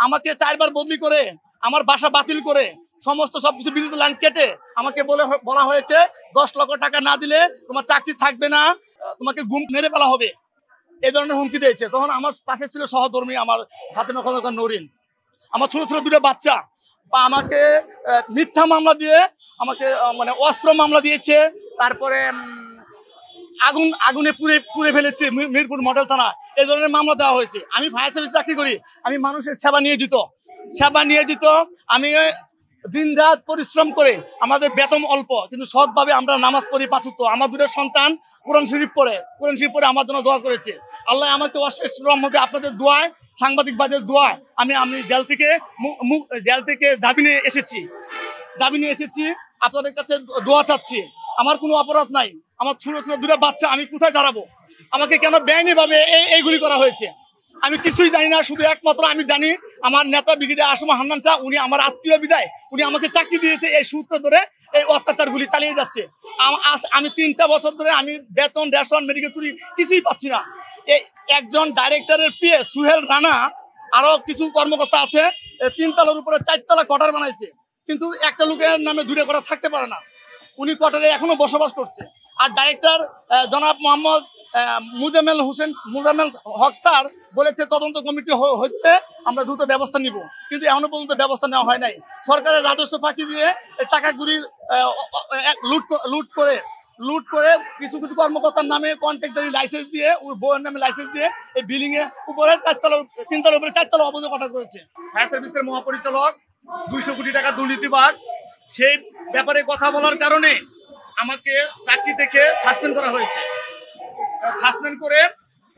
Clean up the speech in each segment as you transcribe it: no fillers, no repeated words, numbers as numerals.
আমাকে 4 বার বদলি করে, আমার বাসা বাতিল করে, সমস্ত সবকিছু বিদ্যুৎ লাইন কেটে আমাকে বলা হয়েছে 10 লক্ষ টাকা না দিলে তোমার চাকরি থাকবে না, তোমাকে গুম মেরে ফেলা হবে। এই ধরনের হুমকি দিয়েছে। তখন আমার পাশে ছিল সহধর্মী আমার ফাতেমা খন্দকার নরিন, আমার ছোট ছোট 2টা বাচ্চা। বা আমাকে মিথ্যা মামলা দিয়ে আমাকে মানে অস্ত্র মামলা দিয়েছে। তারপরে আগুনে পুড়ে ফেলেছে মিরপুর মডেল থানা, এই ধরনের মামলা দেওয়া হয়েছে। আমি ফায়ার সার্ভিস চাকরি করি, আমি মানুষের সেবা নিয়োজিত। আমি দিন রাত পরিশ্রম করে, আমাদের বেতন অল্প কিন্তু সৎভাবে আমরা নামাজ পড়ি 5 ওয়াক্ত। আমার 2টা সন্তান কোরআন শরীফ পড়ে আমার জন্য দোয়া করেছে। আল্লাহ আমাকে অশেষ রহমতে আপনাদের দোয়ায়, সাংবাদিক ভাইদের দোয়ায় আমি জেল থেকে জামিনে এসেছি। আপনাদের কাছে দোয়া চাচ্ছি। আমার কোনো অপরাধ নাই, আমার ছোট ছোট 2টা বাচ্চা, আমি কোথায় দাঁড়াবো? আমাকে কেন বেআইনিভাবে এইগুলি করা হয়েছে আমি কিছুই জানি না। শুধু একমাত্র আমি জানি আমার নেতা ব্রিগেডিয়ার আসম হান্নান শাহ, উনি আমার আত্মীয় বিদায়, উনি আমাকে চাকরি দিয়েছে। এই সূত্র ধরে এই অত্যাচারগুলি চালিয়ে যাচ্ছে। আমি 3টা বছর ধরে আমি বেতন, রেশন, মেডিকেল চুরি কিছুই পাচ্ছি না। এই একজন ডাইরেক্টরের পিএ সুহেল রানা, আরো কিছু কর্মকর্তা আছে, 3 তলার উপরে 4 তলা কোয়ার্টার বানাইছে, কিন্তু একটা লোকের নামে 2টা কোয়ার্টার থাকতে পারে না। উনি কোয়ার্টারে এখনো বসবাস করছে। আর ডাইরেক্টর জনাব মোহাম্মদ মুজাম্মেল হক স্যার বলেছে তদন্ত কমিটি হচ্ছে, আমরা দ্রুত ব্যবস্থা নিব, কিন্তু এখনো পর্যন্ত ব্যবস্থা নেওয়া হয় নাই। সরকারের রাজস্ব ফাঁকি দিয়ে টাকাগুলি লুট করে কিছু কর্মকর্তার নামে কন্ট্রাক্টারি লাইসেন্স দিয়ে, ওর বউয়ের নামে লাইসেন্স দিয়ে এই বিল্ডিং এর উপরে 3 তলার উপরে 4 তলা অবৈধ কোয়ার্টার করেছে। ফায়ার সার্ভিসের মহাপরিচালক 200 কোটি টাকা দুর্নীতিবাজ, সেই ব্যাপারে কথা বলার কারণে আমাকে চাকরি থেকে সাসপেন্ড করা হয়েছে। সাসপেন্ড করে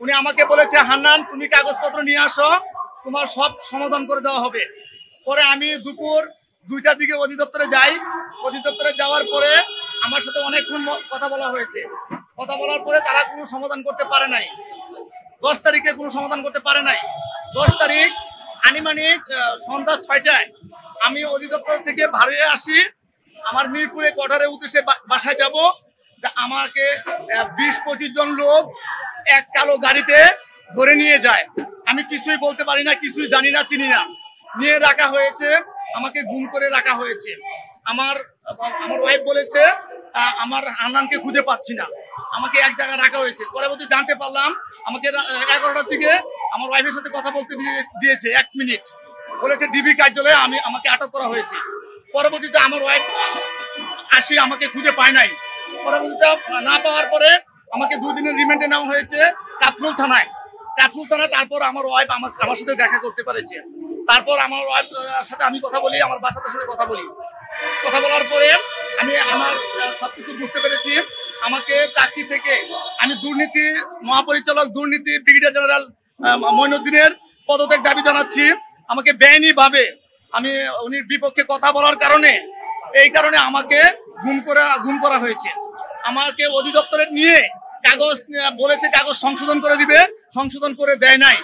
উনি আমাকে বলেছে, হান্নান তুমি কাগজপত্র নিয়ে আসো, তোমার সব সমাধান করে দেওয়া হবে। পরে আমি দুপুর 2টার দিকে অধিদপ্তরে যাই। অধিদপ্তরে যাওয়ার পরে আমার সাথে অনেকক্ষণ কথা বলা হয়েছে। কথা বলার পরে তারা কোনো সমাধান করতে পারে নাই। 10 তারিখে কোনো সমাধান করতে পারে নাই। 10 তারিখ আনুমানিক সন্ধ্যা 6টায় আমি অধিদপ্তর থেকে ভাড়িয়ে আসি। আমার মিরপুরে কোয়ার্টারের উদ্দেশ্যে বাসায় যাব। আমাকে 20-25 জন লোক এক কালো গাড়িতে ধরে নিয়ে যায়। আমি কিছুই বলতে পারি না, কিছুই জানি না, চিনি না। নিয়ে রাখা হয়েছে, আমাকে গুম করে রাখা হয়েছে। আমার ওয়াইফ বলেছে আমার হান্নানকে খুঁজে পাচ্ছি না, আমাকে এক জায়গায় রাখা হয়েছে। পরবর্তী জানতে পারলাম আমাকে 11টার দিকে আমার ওয়াইফের সাথে কথা বলতে দিয়েছে 1 মিনিট, বলেছে ডিবি কার্যালয়ে আমাকে আটক করা হয়েছে। পরবর্তীতে আমার ওয়াইফ আসি, আমাকে খুঁজে পায় নাই। পরবর্তীতে না পাওয়ার পরে আমাকে 2 দিনের রিমান্ডে নেওয়া হয়েছে কাফরুল থানায়। তারপর আমার ওয়াইফ আমার সাথে দেখা করতে পেরেছে। তারপর আমার ওয়াইফ সাথে আমি কথা বলি, আমার বাচ্চাদের সাথে কথা বলার পরে আমি আমার সবকিছু বুঝতে পেরেছি। আমাকে চাকরি থেকে আমি দুর্নীতি মহাপরিচালক, দুর্নীতি ব্রিগেডিয়ার জেনারেল মঈনুদ্দিনের পদত্যাগ দাবি জানাচ্ছি। আমাকে বেআইনিভাবে উনির বিপক্ষে কথা বলার কারণে আমাকে গুম করা হয়েছে। আমাকে অধিদপ্তরে নিয়ে বলেছে কাগজ সংশোধন করে দিবে, সংশোধন করে দেয় নাই।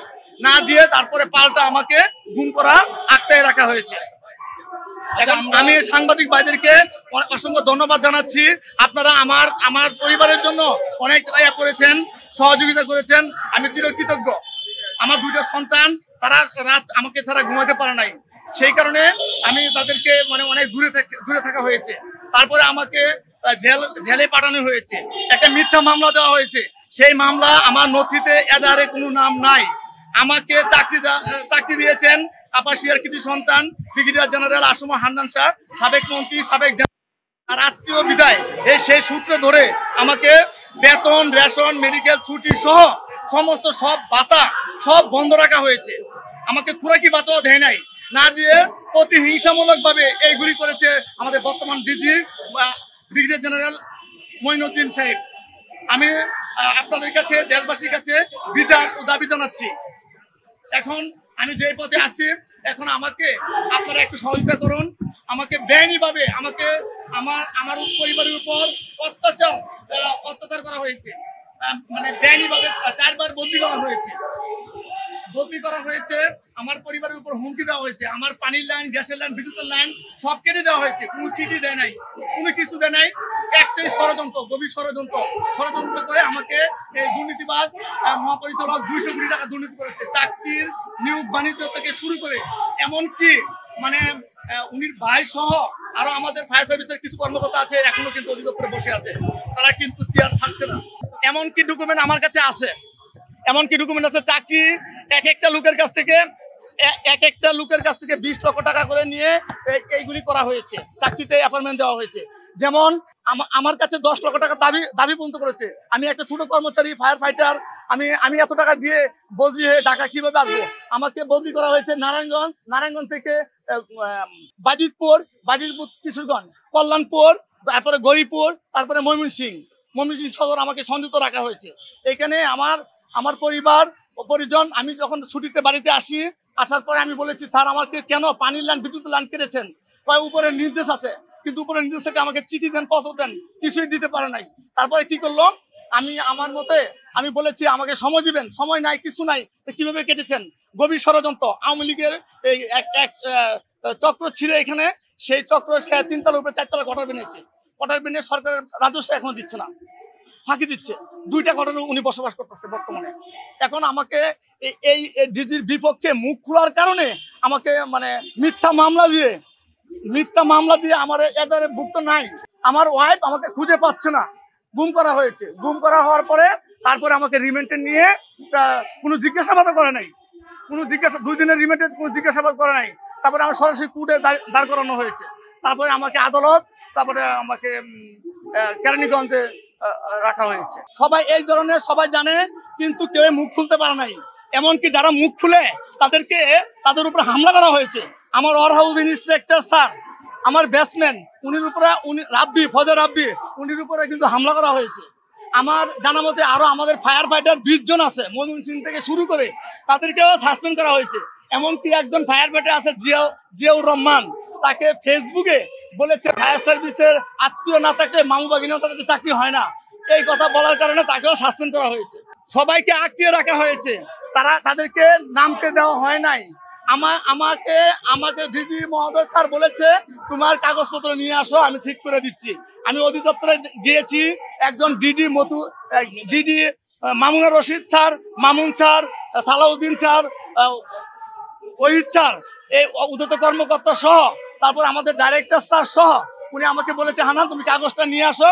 না দিয়ে তারপরে পাল্টা আমাকে গুম করা আটকায় রাখা হয়েছে। আমি সাংবাদিক ভাইদেরকে অসংখ্য ধন্যবাদ জানাচ্ছি। আপনারা আমার পরিবারের জন্য অনেক করেছেন, সহযোগিতা করেছেন, আমি চিরকৃতজ্ঞ। আমার 2টা সন্তান, তারা রাত আমাকে ছাড়া ঘুমাতে পারে নাই, সেই কারণে আমি তাদেরকে অনেক দূরে থাকা হয়েছে। তারপরে আমাকে জেলে পাঠানো হয়েছে, একটা মিথ্যা মামলা দেওয়া হয়েছে। সেই মামলা আমার নথিতে এজাহারে কোনো নাম নাই। আমাকে চাকরি দিয়েছেন আপাশিয়ার কৃতি সন্তান ব্রিগেডিয়ার জেনারেল আসম হান্নান শাহ, সাবেক মন্ত্রী, সাবেক আর আত্মীয় বিদায়। সেই সূত্রে ধরে আমাকে বেতন, রেশন, মেডিকেল ছুটি সহ সমস্ত সব ভাতা সব বন্ধ রাখা হয়েছে। আমাকে খুরাকি ভাতাও দেয় নাই, না দিয়ে প্রতিহিংসামূলক ভাবে এইগুলি করেছে আমাদের বর্তমান ডিজি ব্রিগেডিয়ার জেনারেল মঈনুদ্দিন সাহেব। আমি আপনাদের কাছে, দেশবাসীর কাছে বিচার ও দাবি জানাচ্ছি। এখন আমি যে পথে আছি, এখন আমাকে আপনারা একটু সহযোগিতা করুন। আমাকে বেআইনিভাবে আমার পরিবারের উপর অত্যাচার করা হয়েছে, বেআইনিভাবে 4 বার বদলি করা হয়েছে। আমার পরিবারের উপর হুমকি দেওয়া হয়েছে। আমার পানির লাইন, গ্যাসের লাইন, বিদ্যুতের লাইন সব কেটে দেওয়া হয়েছে। কোনো চিঠি দেয় নাই, কোনো কিছু দেয় নাই। একটাই ষড়যন্ত্র, গভীর ষড়যন্ত্র করে আমাকে এই দুর্নীতিবাজ মহাপরিচালক 200 কোটি টাকা দুর্নীতি করেছে। চাকরির নিয়োগ বাণিজ্য থেকে শুরু করে এমনকি মানে উনির ভাই সহ আরো আমাদের ফায়ার সার্ভিসের কিছু কর্মকর্তা আছে, এখনো কিন্তু অধিদপ্তরে বসে আছে, তারা কিন্তু চেয়ার ছাড়ছে না। এমনকি ডকুমেন্ট আমার কাছে আছে, চাকরি এক একটা লোকের কাছ থেকে 20 লক্ষ টাকা করে নিয়ে এইগুলি করা হয়েছে, চাকরিতে অ্যাপয়েন্টমেন্ট দেওয়া হয়েছে। যেমন আমার কাছে 10 লক্ষ টাকা দাবি পর্যন্ত করেছে। আমি একটা ছোট কর্মচারী, ফায়ার ফাইটার, আমি এত টাকা দিয়ে বদলি হয়ে ঢাকা কিভাবে আসবো? আমাকে বদলি করা হয়েছে নারায়ণগঞ্জ থেকে বাজিতপুর, কিশোরগঞ্জ, কল্যাণপুর, তারপরে গরিপুর, তারপরে ময়মনসিংহ সদর আমাকে সংযুক্ত রাখা হয়েছে। এখানে আমার পরিজন, আমি যখন ছুটিতে বাড়িতে আসার পরে আমি বলেছি, স্যার আমাকে কেন পানির লাইন, বিদ্যুৎ লাইন কেটেছেন? উপরে নির্দেশ আছে, কিন্তু উপরে নির্দেশ থেকে আমাকে চিঠি দেন, পত্র দেন, কিছুই দিতে পারে নাই। তারপরে কি করলো, আমি বলেছি আমাকে সময় দিবেন, সময় নাই, কিছু নাই, কিভাবে কেটেছেন? গভীর ষড়যন্ত্র, আওয়ামী লীগের এই এক চক্র ছিল এখানে, সেই চক্র সে 3 তলার উপরে 4 তলা কোয়ার্টার বানিয়ে সরকারের রাজস্ব এখনো দিচ্ছে না, ফাঁকি দিচ্ছে। 2টা কোয়ার্টারে উনি বসবাস করতেছে বর্তমানে। এখন আমাকে এই ডিজির বিপক্ষে মুখ খোলার কারণে আমাকে মানে মিথ্যা মামলা দিয়ে আমার এদারে ভুক্ত নাই। আমার ওয়াইফ আমাকে খুঁজে পাচ্ছে না, গুম করা হয়েছে। গুম করা হওয়ার পরে তারপরে আমাকে রিমান্ডে নিয়ে কোনো জিজ্ঞাসাবাদও করে নাই, 2 দিনের রিমান্ডে কোনো জিজ্ঞাসাবাদ করে নাই। তারপরে আমার সরাসরি কোর্টে দাঁড় করানো হয়েছে। তারপরে আমাকে আদালত, তারপরে আমাকে কেরানীগঞ্জে রাখা হয়েছে। সবাই এই ধরনের, সবাই জানে, কিন্তু কেউ মুখ খুলতে পারে নাই। এমনকি যারা মুখ খুলে তাদের উপরে হামলা করা হয়েছে। আমার ওয়ার হাউস ইন্সপেক্টর স্যার, আমার ব্যাটসম্যান, ফজর রাব্বি, উনির উপরে কিন্তু হামলা করা হয়েছে। আমার জানা মতে আরো আমাদের ফায়ার ফাইটার 20 জন আছে, ময়মনসিংহ থেকে শুরু করে, তাদেরকেও সাসপেন্ড করা হয়েছে। এমনকি একজন ফায়ার ফাইটার আছে জিয়াউর রহমান, তাকে ফেসবুকে বলেছে ফায়ার সার্ভিসের আত্মীয় না থাকলে, মামু বাগিনা তাদের চাকরি হয় না, এই কথা বলার কারণে তাকেও সাসপেন্ড করা হয়েছে। সবাইকে আটকিয়ে রাখা হয়েছে, তাদেরকে নামতে দেওয়া হয় নাই। আমাকে ডিজি মহোদয় স্যার বলেছে, তোমার কাগজপত্র নিয়ে আসো, আমি ঠিক করে দিচ্ছি। আমি অধিদপ্তরে গিয়েছি, একজন DD Mamunur Rashid sir, Mamun sir, Salauddin sir, Ohid sir, এই উদ্যত কর্মকর্তা সহ, তারপর আমাদের ডাইরেক্টর স্যার সহ, উনি আমাকে বলেছে, হানান তুমি কাগজটা নিয়ে আসো,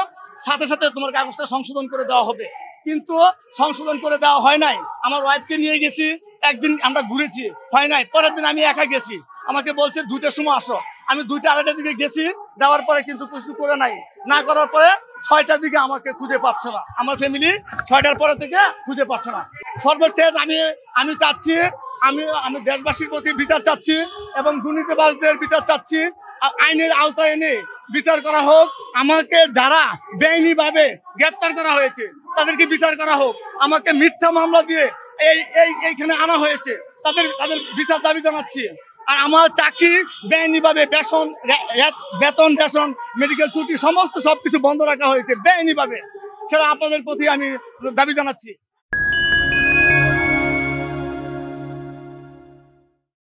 সাথে সাথে তোমার কাগজটা সংশোধন করে দেওয়া হবে। কিন্তু সংশোধন করে দেওয়া হয় নাই। আমার ওয়াইফকে নিয়ে গেছি, একদিন আমরা ঘুরেছি, হয় নাই। পরের দিন আমি একা গেছি, আমাকে বলছে 2টার সময় আসো। আমি 2টা 2:30 দিকে গেছি, দেওয়ার পরে কিন্তু কিছু করে নাই। না করার পরে 6টার দিকে আমাকে খুঁজে পাচ্ছে না, আমার ফ্যামিলি 6টার পরে থেকে খুঁজে পাচ্ছে না। সর্বশেষ আমি চাচ্ছি, আমি দেশবাসীর প্রতি বিচার চাচ্ছি এবং দুর্নীতিবাজদের বিচার চাচ্ছি। আইনের আওতায় এনে বিচার করা হোক। আমাকে যারা বেআইনিভাবে গ্রেপ্তার করা হয়েছে তাদেরকে বিচার করা হোক। আমাকে মিথ্যা মামলা দিয়ে এইখানে আনা হয়েছে, তাদের বিচার দাবি জানাচ্ছি। আর আমার চাকরি বেআইনিভাবে বেতন, রেশন, মেডিকেল ছুটি সবকিছু বন্ধ রাখা হয়েছে বেআইনিভাবে, সেটা আপনাদের প্রতি আমি দাবি জানাচ্ছি।